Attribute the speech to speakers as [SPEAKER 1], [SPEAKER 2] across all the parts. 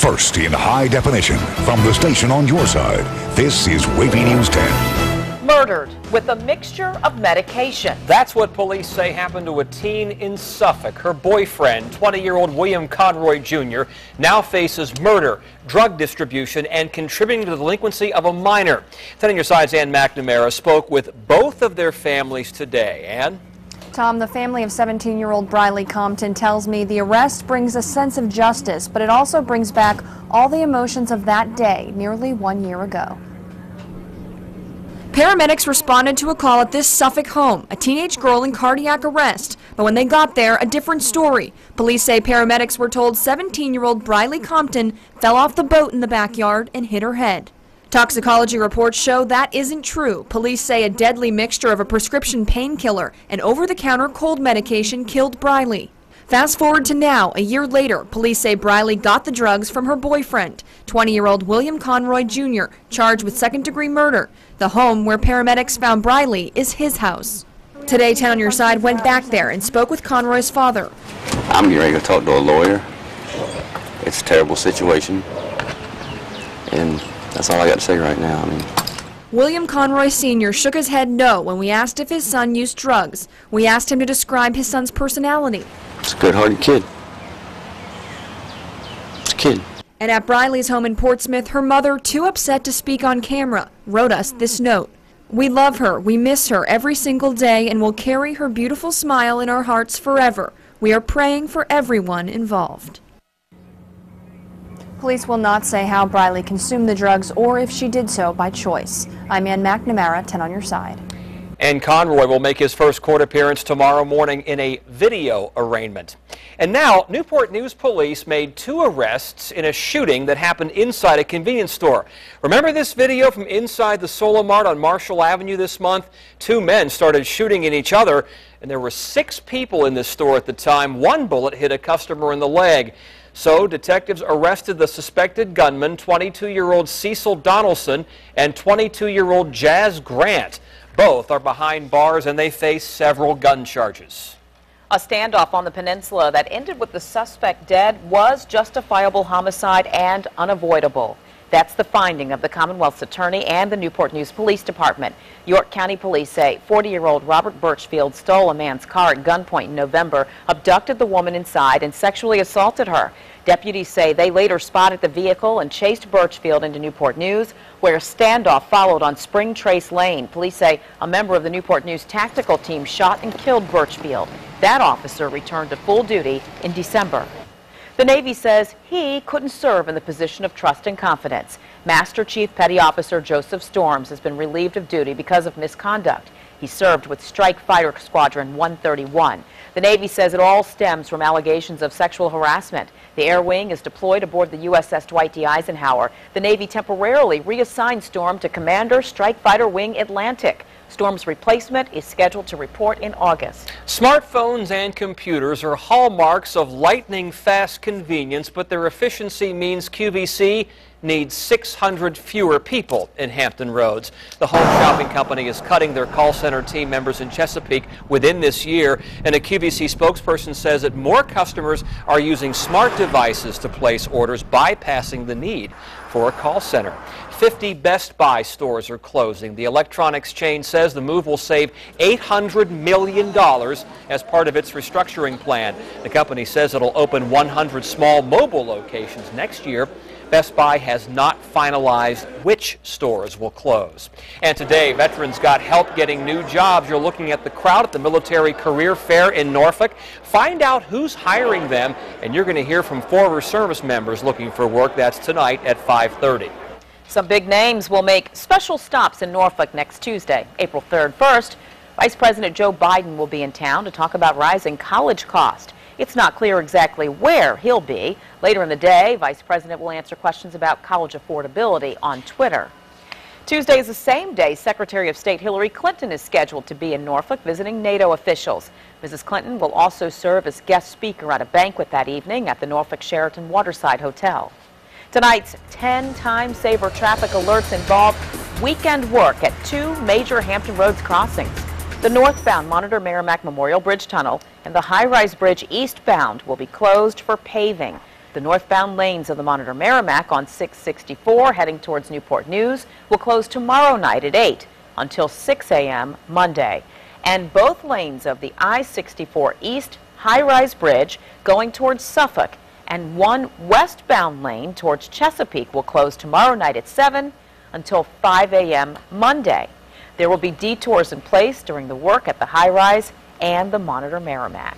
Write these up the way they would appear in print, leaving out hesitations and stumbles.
[SPEAKER 1] First in high definition from the station on your side, this is WAVY News 10.
[SPEAKER 2] Murdered with a mixture of medication.
[SPEAKER 3] That's what police say happened to a teen in Suffolk. Her boyfriend, 20-year-old William Conroy Jr., now faces murder, drug distribution, and contributing to the delinquency of a minor. 10 on your side's Ann McNamara spoke with both of their families today. Ann?
[SPEAKER 4] Tom, the family of 17-year-old Briley Compton tells me the arrest brings a sense of justice, but it also brings back all the emotions of that day nearly 1 year ago. Paramedics responded to a call at this Suffolk home, a teenage girl in cardiac arrest. But when they got there, a different story. Police say paramedics were told 17-year-old Briley Compton fell off the boat in the backyard and hit her head. Toxicology reports show that isn't true. Police say a deadly mixture of a prescription painkiller and over-the-counter cold medication killed Briley. Fast forward to now, a year later, police say Briley got the drugs from her boyfriend, 20-year-old William Conroy Jr., charged with second-degree murder. The home where paramedics found Briley is his house. Today, 10 on your side went back there and spoke with Conroy's father.
[SPEAKER 5] I'm getting ready to talk to a lawyer. It's a terrible situation, and that's all I got to say right now.
[SPEAKER 4] William Conroy Sr. shook his head no when we asked if his son used drugs. We asked him to describe his son's personality.
[SPEAKER 5] It's a good-hearted kid. It's a kid.
[SPEAKER 4] And at Briley's home in Portsmouth, her mother, too upset to speak on camera, wrote us this note. We love her, we miss her every single day, and will carry her beautiful smile in our hearts forever. We are praying for everyone involved. Police will not say how Briley consumed the drugs or if she did so by choice. I'm Ann McNamara, 10 on your side.
[SPEAKER 3] And Conroy will make his first court appearance tomorrow morning in a video arraignment. And now, Newport News police made 2 arrests in a shooting that happened inside a convenience store. Remember this video from inside the Solomart on Marshall Avenue this month? 2 men started shooting at each other, and there were 6 people in this store at the time. 1 bullet hit a customer in the leg. So detectives arrested the suspected gunman, 22-year-old Cecil Donaldson and 22-year-old Jazz Grant. Both are behind bars and they face several gun charges.
[SPEAKER 2] A standoff on the peninsula that ended with the suspect dead was justifiable homicide and unavoidable. That's the finding of the Commonwealth's attorney and the Newport News Police Department. York County Police say 40-year-old Robert Birchfield stole a man's car at gunpoint in November, abducted the woman inside, and sexually assaulted her. Deputies say they later spotted the vehicle and chased Birchfield into Newport News, where a standoff followed on Spring Trace Lane. Police say a member of the Newport News tactical team shot and killed Birchfield. That officer returned to full duty in December. The Navy says he couldn't serve in the position of trust and confidence. Master Chief Petty Officer Joseph Storms has been relieved of duty because of misconduct. He served with Strike Fighter Squadron 131. The Navy says it all stems from allegations of sexual harassment. The Air Wing is deployed aboard the USS Dwight D. Eisenhower. The Navy temporarily reassigned Storm to Commander Strike Fighter Wing Atlantic. Storm's replacement is scheduled to report in August.
[SPEAKER 3] Smartphones and computers are hallmarks of lightning-fast convenience, but their efficiency means QVC needs 600 fewer people in Hampton Roads. The home shopping company is cutting their call center team members in Chesapeake within this year, and a QVC spokesperson says that more customers are using smart devices to place orders, bypassing the need for a call center. 50 Best Buy stores are closing. The electronics chain says the move will save $800 million as part of its restructuring plan. The company says it'll open 100 small mobile locations next year. Best Buy has not finalized which stores will close. And today, veterans got help getting new jobs. You're looking at the crowd at the Military Career Fair in Norfolk. Find out who's hiring them, and you're going to hear from former service members looking for work. That's tonight at 5:30.
[SPEAKER 2] Some big names will make special stops in Norfolk next Tuesday, April 3rd. First, Vice President Joe Biden will be in town to talk about rising college costs. It's not clear exactly where he'll be. Later in the day, Vice President will answer questions about college affordability on Twitter. Tuesday is the same day Secretary of State Hillary Clinton is scheduled to be in Norfolk visiting NATO officials. Mrs. Clinton will also serve as guest speaker at a banquet that evening at the Norfolk Sheraton Waterside Hotel. Tonight's 10 time-saver traffic alerts involve weekend work at 2 major Hampton Roads crossings. The northbound Monitor Merrimack Memorial Bridge Tunnel and the high-rise bridge eastbound will be closed for paving. The northbound lanes of the Monitor Merrimack on 664 heading towards Newport News will close tomorrow night at 8 until 6 a.m. Monday. And both lanes of the I-64 East high-rise bridge going towards Suffolk and one westbound lane towards Chesapeake will close tomorrow night at 7 until 5 a.m. Monday. There will be detours in place during the work at the high-rise and the Monitor Merrimack.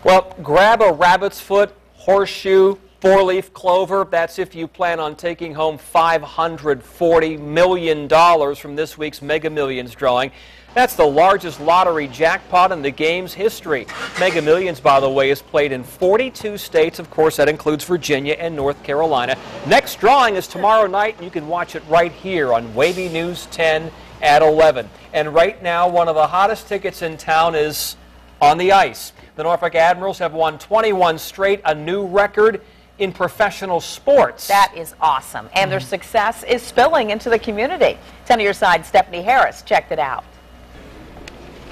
[SPEAKER 3] Well, grab a rabbit's foot, horseshoe, four-leaf clover. That's if you plan on taking home $540 million from this week's Mega Millions drawing. That's the largest lottery jackpot in the game's history. Mega Millions, by the way, is played in 42 states. Of course, that includes Virginia and North Carolina. Next drawing is tomorrow night, and you can watch it right here on WAVY News 10 at 11. And right now, one of the hottest tickets in town is on the ice. The Norfolk Admirals have won 21 straight, a new record in professional sports.
[SPEAKER 2] That is awesome. And their success is spilling into the community. 10 on your side, Stephanie Harris checked it out.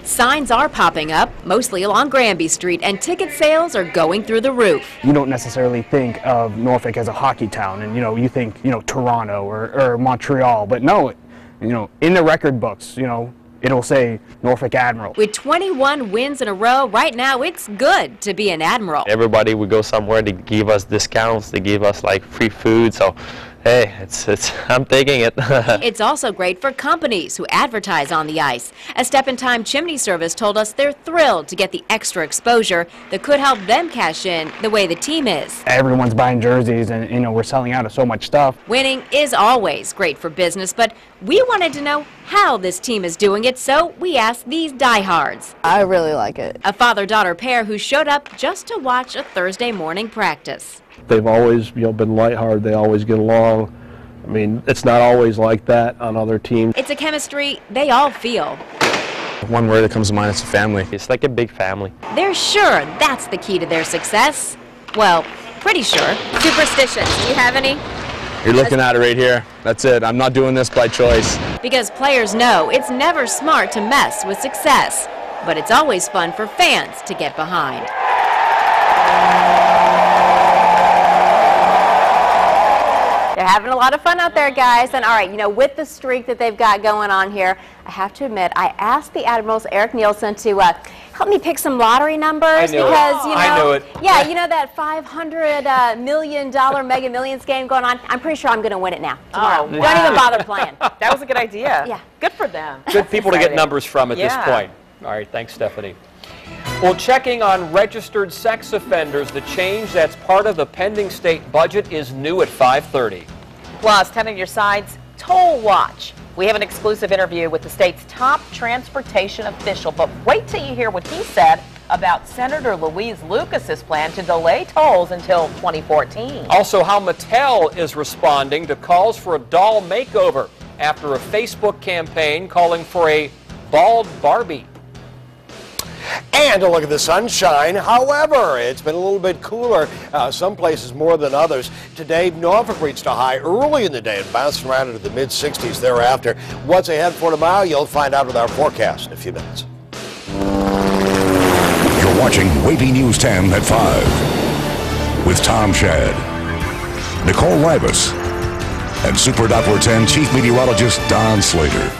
[SPEAKER 6] Signs are popping up, mostly along Granby Street, and ticket sales are going through the roof.
[SPEAKER 7] You don't necessarily think of Norfolk as a hockey town, and you think Toronto or Montreal, but no, in the record books, it'll say Norfolk Admiral.
[SPEAKER 6] With 21 wins in a row, right now it's good to be an Admiral.
[SPEAKER 8] Everybody would go somewhere to give us discounts, to give us like free food, so hey, I'm taking it.
[SPEAKER 6] It's also great for companies who advertise on the ice. A Step in Time chimney service told us they're thrilled to get the extra exposure that could help them cash in the way the team is.
[SPEAKER 7] Everyone's buying jerseys, and we're selling out of so much stuff.
[SPEAKER 6] Winning is always great for business, but we wanted to know how this team is doing it, so we asked these diehards.
[SPEAKER 9] I really like it.
[SPEAKER 6] A father-daughter pair who showed up just to watch a Thursday morning practice.
[SPEAKER 10] They've always, been lighthearted. They always get along. I mean, it's not always like that on other teams.
[SPEAKER 6] It's a chemistry they all feel.
[SPEAKER 5] One word that comes to mind is family.
[SPEAKER 8] It's like a big family.
[SPEAKER 6] They're sure that's the key to their success. Well, pretty sure. Superstitions, do you have any?
[SPEAKER 5] You're looking at it right here. That's it. I'm not doing this by choice.
[SPEAKER 6] Because players know it's never smart to mess with success, but it's always fun for fans to get behind.
[SPEAKER 9] They're having a lot of fun out there, guys. And all right, with the streak that they've got going on here, I have to admit, I asked the Admirals, Eric Nielsen, to help me pick some lottery numbers because,
[SPEAKER 3] I knew it.
[SPEAKER 9] Yeah, that $500 million Mega Millions game going on. I'm pretty sure I'm going to win it now tomorrow.
[SPEAKER 2] Oh, wow.
[SPEAKER 9] Don't even bother playing.
[SPEAKER 2] That was a good idea.
[SPEAKER 9] Yeah.
[SPEAKER 2] Good for them.
[SPEAKER 3] Good people to get numbers from at this point. All right, thanks, Stephanie. Well, checking on registered sex offenders, the change that's part of the pending state budget is new at 5:30.
[SPEAKER 2] Plus, 10 on your side's Toll Watch. We have an exclusive interview with the state's top transportation official, but wait till you hear what he said about Senator Louise Lucas's plan to delay tolls until 2014.
[SPEAKER 3] Also, how Mattel is responding to calls for a doll makeover after a Facebook campaign calling for a bald Barbie.
[SPEAKER 11] And a look at the sunshine. However, it's been a little bit cooler, some places more than others. Today, Norfolk reached a high early in the day and bounced around into the mid-60s thereafter. What's ahead for tomorrow, you'll find out with our forecast in a few minutes.
[SPEAKER 1] You're watching WAVY News 10 at 5 with Tom Shad, Nicole Ribas, and Super Doppler 10 Chief Meteorologist Don Slater.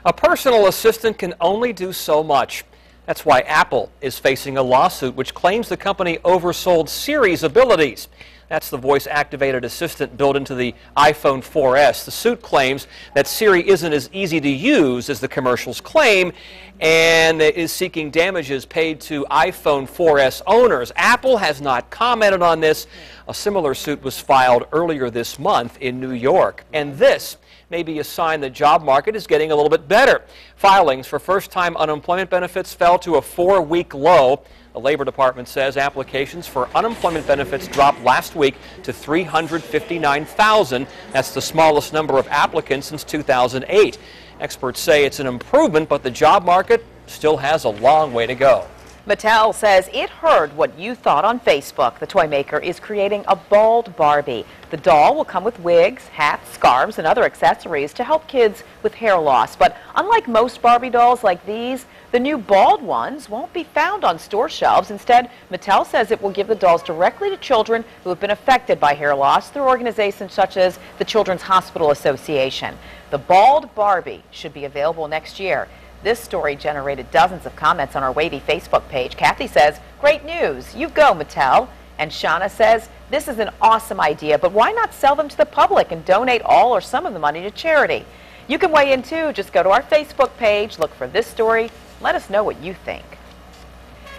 [SPEAKER 3] A personal assistant can only do so much. That's why Apple is facing a lawsuit which claims the company oversold Siri's abilities. That's the voice-activated assistant built into the iPhone 4S. The suit claims that Siri isn't as easy to use as the commercials claim and is seeking damages paid to iPhone 4S owners. Apple has not commented on this. A similar suit was filed earlier this month in New York. And this may be a sign the job market is getting a little bit better. Filings for first-time unemployment benefits fell to a 4-week low. The Labor Department says applications for unemployment benefits dropped last week to 359,000. That's the smallest number of applicants since 2008. Experts say it's an improvement, but the job market still has a long way to go.
[SPEAKER 2] Mattel says it heard what you thought on Facebook. The toy maker is creating a bald Barbie. The doll will come with wigs, hats, scarves, and other accessories to help kids with hair loss. But unlike most Barbie dolls like these, The new bald ones won't be found on store shelves. Instead, Mattel says it will give the dolls directly to children who have been affected by hair loss through organizations such as the Children's Hospital Association. The bald Barbie should be available next year. This story generated dozens of comments on our WAVY Facebook page. Kathy says, great news, you go Mattel. And Shauna says, this is an awesome idea, but why not sell them to the public and donate all or some of the money to charity? You can weigh in too. Just go to our Facebook page, look for this story. Let us know what you think.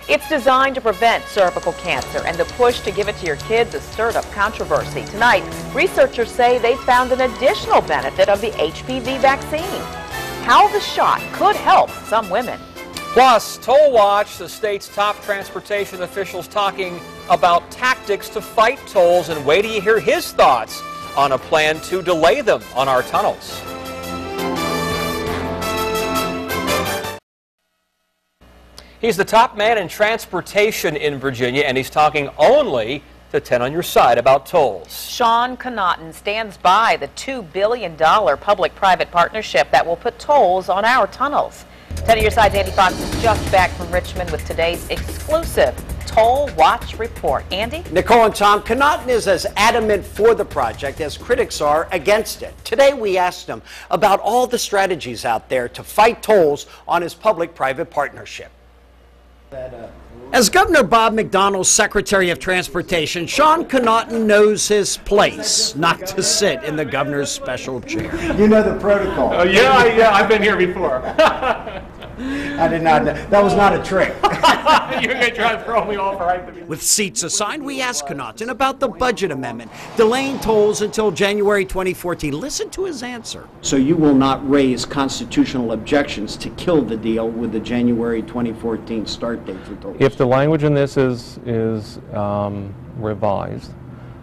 [SPEAKER 2] It's designed to prevent cervical cancer, and the push to give it to your kids has stirred up controversy. Tonight, researchers say they found an additional benefit of the HPV vaccine. How the shot could help some women.
[SPEAKER 3] Plus, Toll Watch, the state's top transportation officials talking about tactics to fight tolls, and wait till you hear his thoughts on a plan to delay them on our tunnels. He's the top man in transportation in Virginia, and he's talking only to 10 on your side about tolls.
[SPEAKER 2] Sean Connaughton stands by the $2 billion public-private partnership that will put tolls on our tunnels. 10 on your side's Andy Fox is just back from Richmond with today's exclusive Toll Watch report. Andy?
[SPEAKER 11] Nicole and Tom, Connaughton is as adamant for the project as critics are against it. Today we asked him about all the strategies out there to fight tolls on his public-private partnership. As Governor Bob McDonnell's Secretary of Transportation, Sean Connaughton knows his place, not to sit in the governor's special chair.
[SPEAKER 12] You know the protocol.
[SPEAKER 13] Oh, yeah, I've been here before.
[SPEAKER 12] I did not know. That was not a trick.
[SPEAKER 13] You're going to try to throw me off right at the beginning.
[SPEAKER 11] With seats assigned, we asked Connaughton about the budget amendment, delaying tolls until January 2014. Listen to his answer.
[SPEAKER 12] So you will not raise constitutional objections to kill the deal with the January 2014 start date for tolls?
[SPEAKER 13] If the language in this is revised,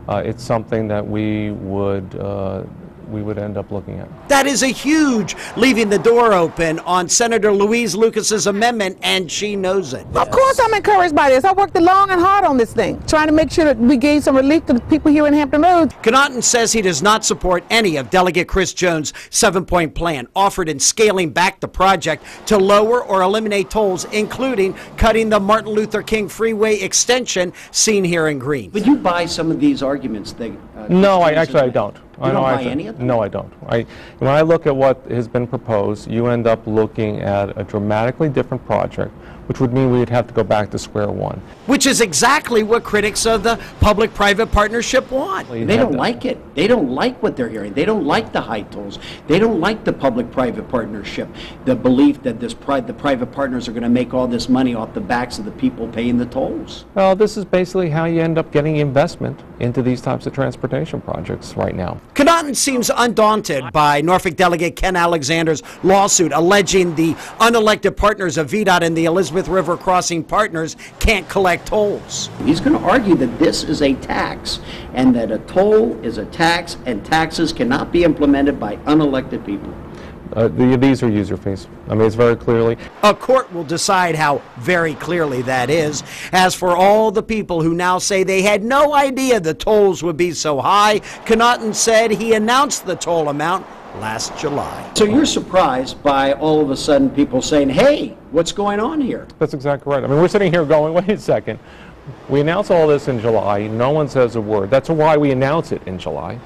[SPEAKER 13] it's something that we would end up looking at.
[SPEAKER 11] That is a huge leaving the door open on Senator Louise Lucas's amendment, and she knows it.
[SPEAKER 14] Of course I'm encouraged by this. I worked long and hard on this thing, trying to make sure that we gave some relief to the people here in Hampton Roads.
[SPEAKER 11] Connaughton says he does not support any of Delegate Chris Jones' 7-point plan offered in scaling back the project to lower or eliminate tolls, including cutting the Martin Luther King Freeway extension seen here in Green.
[SPEAKER 12] Would you buy some of these arguments?
[SPEAKER 13] No, I don't.
[SPEAKER 12] You don't buy any of them?
[SPEAKER 13] No, I don't. When I look at what has been proposed, you end up looking at a dramatically different project, which would mean we'd have to go back to square one.
[SPEAKER 11] Which is exactly what critics of the public-private partnership want.
[SPEAKER 12] They don't like it. They don't like what they're hearing. They don't like the high tolls. They don't like the public-private partnership, the belief that the private partners are going to make all this money off the backs of the people paying the tolls.
[SPEAKER 13] Well, this is basically how you end up getting investment into these types of transportation projects right now.
[SPEAKER 11] Connaughton seems undaunted by Norfolk Delegate Ken Alexander's lawsuit alleging the unelected partners of VDOT and the Elizabeth River Crossing Partners can't collect tolls.
[SPEAKER 12] He's going to argue that this is a tax and that a toll is a tax and taxes cannot be implemented by unelected people.
[SPEAKER 13] These are user fees. I mean, it's very clearly.
[SPEAKER 11] A court will decide how very clearly that is. As for all the people who now say they had no idea the tolls would be so high, Connaughton said he announced the toll amount last July.
[SPEAKER 12] So you're surprised by all of a sudden people saying, hey, what's going on here?
[SPEAKER 13] That's exactly right. I mean, we're sitting here going, wait a second. We announce all this in July. No one says a word. That's why we announce it in July.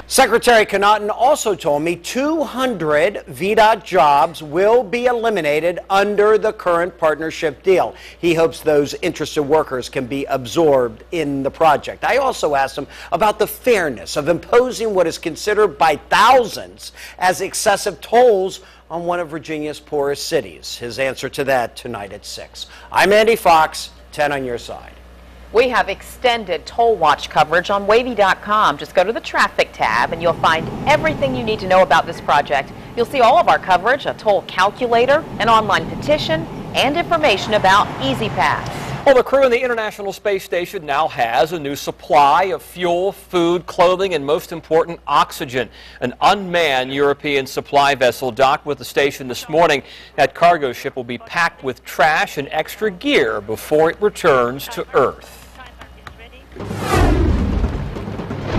[SPEAKER 11] Secretary Connaughton also told me 200 VDOT jobs will be eliminated under the current partnership deal. He hopes those interested workers can be absorbed in the project. I also asked him about the fairness of imposing what is considered by thousands as excessive tolls on one of Virginia's poorest cities. His answer to that tonight at 6. I'm Andy Fox, 10 on your side.
[SPEAKER 2] We have extended Toll Watch coverage on WAVY.com. Just go to the traffic tab and you'll find everything you need to know about this project. You'll see all of our coverage, a toll calculator, an online petition, and information about EasyPass.
[SPEAKER 3] Well, the crew in the International Space Station now has a new supply of fuel, food, clothing, and most important, oxygen. An unmanned European supply vessel docked with the station this morning. That cargo ship will be packed with trash and extra gear before it returns to Earth.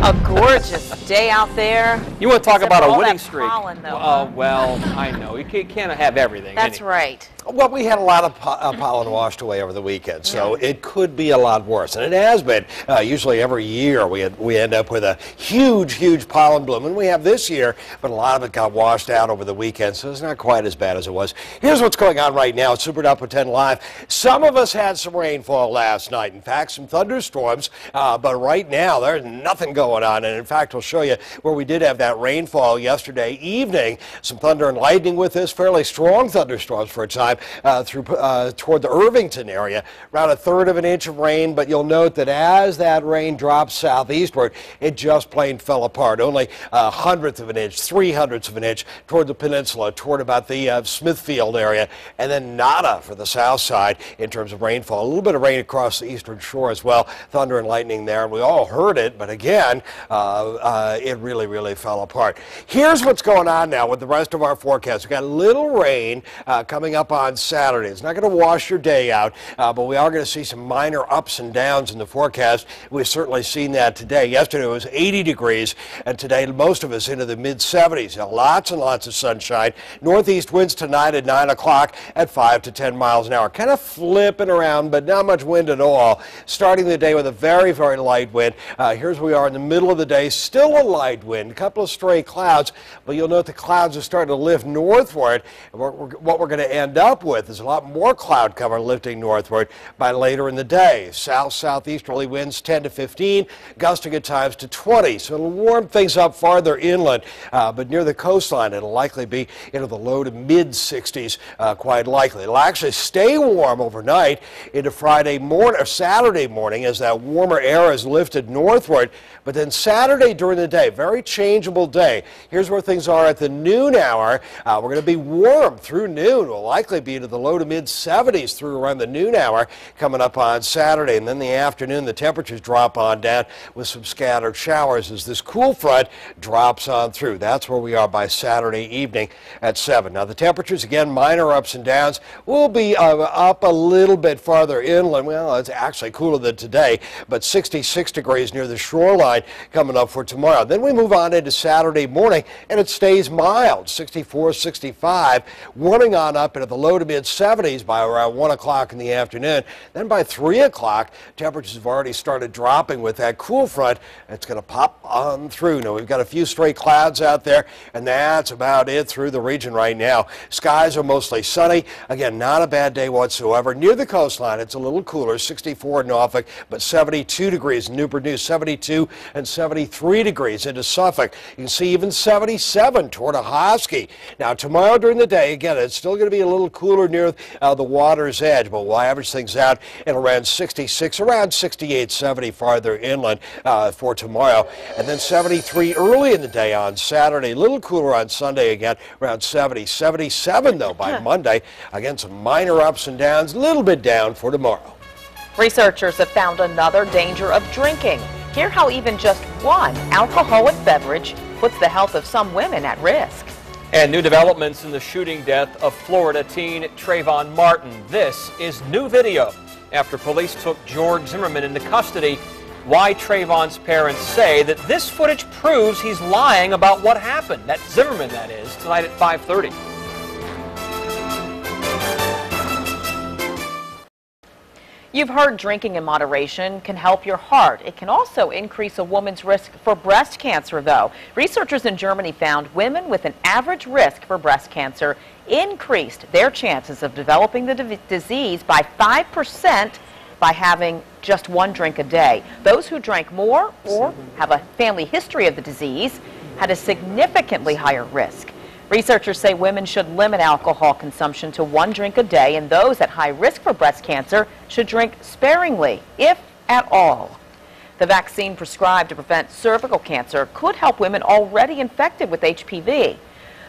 [SPEAKER 2] A gorgeous day out there.
[SPEAKER 3] You want to talk about a winning
[SPEAKER 2] that
[SPEAKER 3] streak?
[SPEAKER 2] pollen, though,
[SPEAKER 3] Well, I know. You can't have everything.
[SPEAKER 2] That's right.
[SPEAKER 11] Well, we had a lot of pollen washed away over the weekend, so it could be a lot worse, and it has been. Usually every year we end up with a huge pollen bloom, and we have this year, but a lot of it got washed out over the weekend, so it's not quite as bad as it was. Here's what's going on right now at Super Duper 10 Live. Some of us had some rainfall last night, in fact, some thunderstorms, but right now there's nothing going on, and in fact, we'll show you where we did have that rainfall yesterday evening. Some thunder and lightning with this, fairly strong thunderstorms for a time. Toward the Irvington area, around 1/3 of an inch of rain, but you'll note that as that rain drops southeastward, it just plain fell apart. Only 1/100 of an inch, 3/100 of an inch toward the peninsula, toward about the Smithfield area, and then nada for the south side in terms of rainfall. A little bit of rain across the eastern shore as well, thunder and lightning there, and we all heard it, but again, it really fell apart. Here's what's going on now with the rest of our forecast. We've got a little rain coming up on Saturday. It's not going to wash your day out, but we are going to see some minor ups and downs in the forecast. We've certainly seen that today. Yesterday it was 80 degrees, and today most of us into the mid-70s. Now, lots and lots of sunshine. Northeast winds tonight at 9 o'clock at 5 to 10 miles an hour. Kind of flipping around, but not much wind at all. Starting the day with a very light wind. Here's where we are in the middle of the day. Still a light wind, a couple of stray clouds, but you'll note the clouds are starting to lift northward. And what we're going to end up with is a lot more cloud cover lifting northward by later in the day. Southeasterly winds 10 to 15, gusting at times to 20. So it'll warm things up farther inland, but near the coastline it'll likely be into the low to mid-60s, quite likely. It'll actually stay warm overnight into Friday morning or Saturday morning as that warmer air is lifted northward. But then Saturday during the day, very changeable day. Here's where things are at the noon hour. We're going to be warm through noon. We'll likely be into the low to mid-70s through around the noon hour coming up on Saturday. And then the afternoon, the temperatures drop on down with some scattered showers as this cool front drops on through. That's where we are by Saturday evening at 7. Now the temperatures, again, minor ups and downs, will be up a little bit farther inland. Well, it's actually cooler than today, but 66 degrees near the shoreline coming up for tomorrow. Then we move on into Saturday morning, and it stays mild, 64, 65, warming on up into the low to mid-70s by around 1 o'clock in the afternoon. Then by 3 o'clock, temperatures have already started dropping with that cool front. It's going to pop on through. Now, we've got a few stray clouds out there, and that's about it through the region right now. Skies are mostly sunny. Again, not a bad day whatsoever. Near the coastline, it's a little cooler, 64 in Norfolk, but 72 degrees in Newport News, 72 and 73 degrees into Suffolk. You can see even 77 toward Ahoskie. Now, tomorrow during the day, again, it's still going to be a little cooler near the water's edge, but we'll average things out at around 66, around 68, 70 farther inland for tomorrow. And then 73 early in the day on Saturday, a little cooler on Sunday again, around 70, 77 though by Monday. Again, some minor ups and downs, a little bit down for tomorrow.
[SPEAKER 2] Researchers have found another danger of drinking. Hear how even just one alcoholic beverage puts the health of some women at risk.
[SPEAKER 3] And new developments in the shooting death of Florida teen Trayvon Martin. This is new video after police took George Zimmerman into custody. Why Trayvon's parents say that this footage proves he's lying about what happened. That's Zimmerman, that is, tonight at 5:30.
[SPEAKER 2] You've heard drinking in moderation can help your heart. It can also increase a woman's risk for breast cancer, though. Researchers in Germany found women with an average risk for breast cancer increased their chances of developing the disease by 5% by having just one drink a day. Those who drank more or have a family history of the disease had a significantly higher risk. Researchers say women should limit alcohol consumption to one drink a day, and those at high risk for breast cancer should drink sparingly, if at all. The vaccine prescribed to prevent cervical cancer could help women already infected with HPV.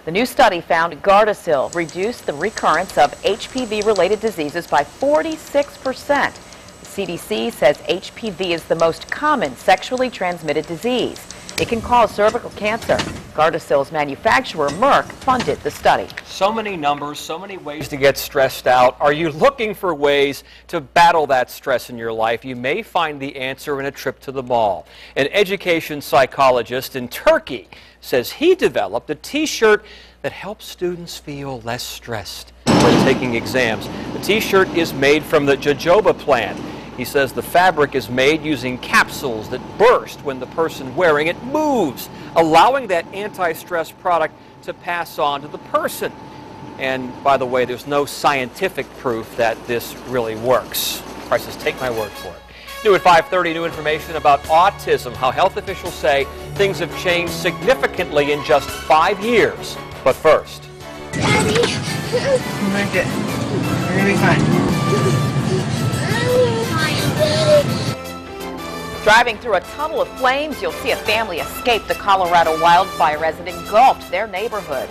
[SPEAKER 2] The new study found Gardasil reduced the recurrence of HPV-related diseases by 46%. The CDC says HPV is the most common sexually transmitted disease. It can cause cervical cancer. Gardasil's manufacturer, Merck, funded the study.
[SPEAKER 3] So many numbers, so many ways to get stressed out. Are you looking for ways to battle that stress in your life? You may find the answer in a trip to the mall. An education psychologist in Turkey says he developed a T-shirt that helps students feel less stressed when taking exams. The T-shirt is made from the jojoba plant. He says the fabric is made using capsules that burst when the person wearing it moves, allowing that anti-stress product to pass on to the person. And by the way, there's no scientific proof that this really works. Prices, take my word for it. New at 5:30, new information about autism, how health officials say things have changed significantly in just 5 years. But first.
[SPEAKER 15] Daddy. I'm gonna get it. You're gonna be fine.
[SPEAKER 2] Driving through a tunnel of flames, you'll see a family escape the Colorado wildfire as it engulfed their neighborhood.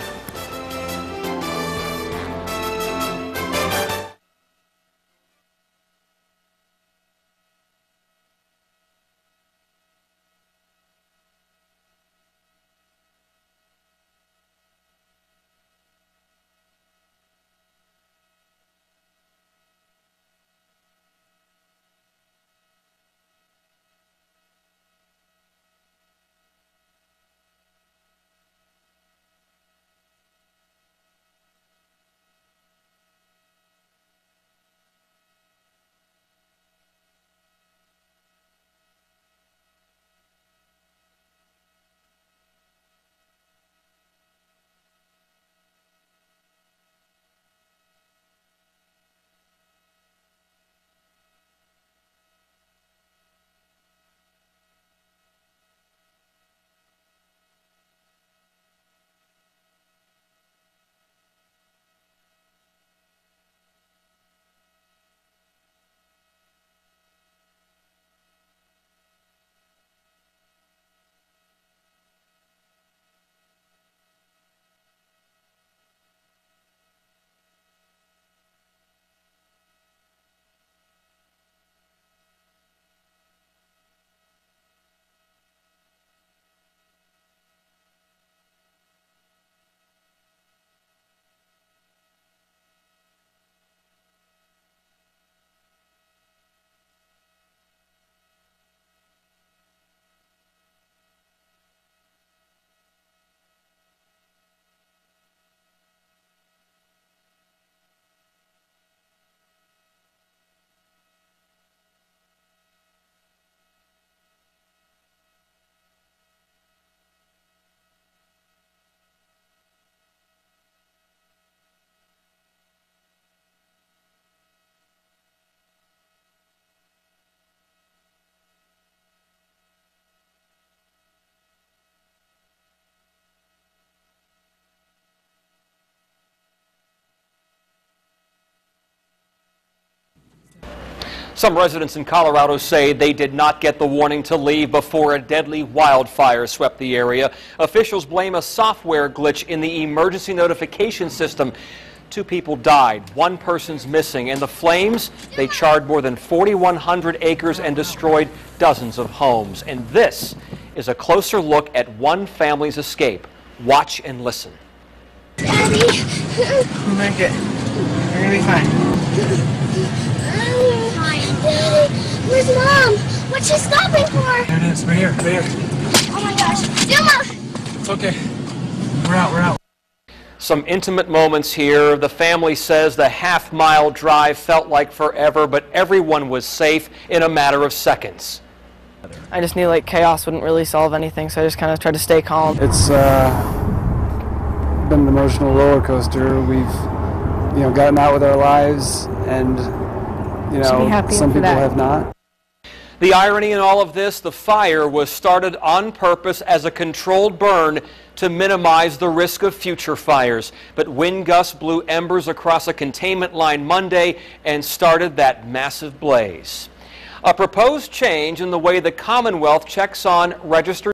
[SPEAKER 3] Some residents in Colorado say they did not get the warning to leave before a deadly wildfire swept the area. Officials blame a software glitch in the emergency notification system. 2 people died, 1 person's missing, and the flames, they charred more than 4,100 acres and destroyed dozens of homes. And this is a closer look at one family's escape. Watch and listen.
[SPEAKER 15] Daddy. I'm gonna get it. You're gonna be fine. Daddy. Where's Mom? What's she stopping for?
[SPEAKER 16] There it is, right here, right here.
[SPEAKER 15] Oh my gosh. Dilma!
[SPEAKER 16] It's okay. We're out, we're out.
[SPEAKER 3] Some intimate moments here. The family says the half-mile drive felt like forever, but everyone was safe in a matter of seconds.
[SPEAKER 17] I just knew like chaos wouldn't really solve anything, so I just kind of tried to stay calm.
[SPEAKER 18] It's been an emotional roller coaster. We've, gotten out with our lives, and some people have not.
[SPEAKER 3] The irony in all of this, the fire was started on purpose as a controlled burn to minimize the risk of future fires. But wind gusts blew embers across a containment line Monday and started that massive blaze. A proposed change in the way the Commonwealth checks on registered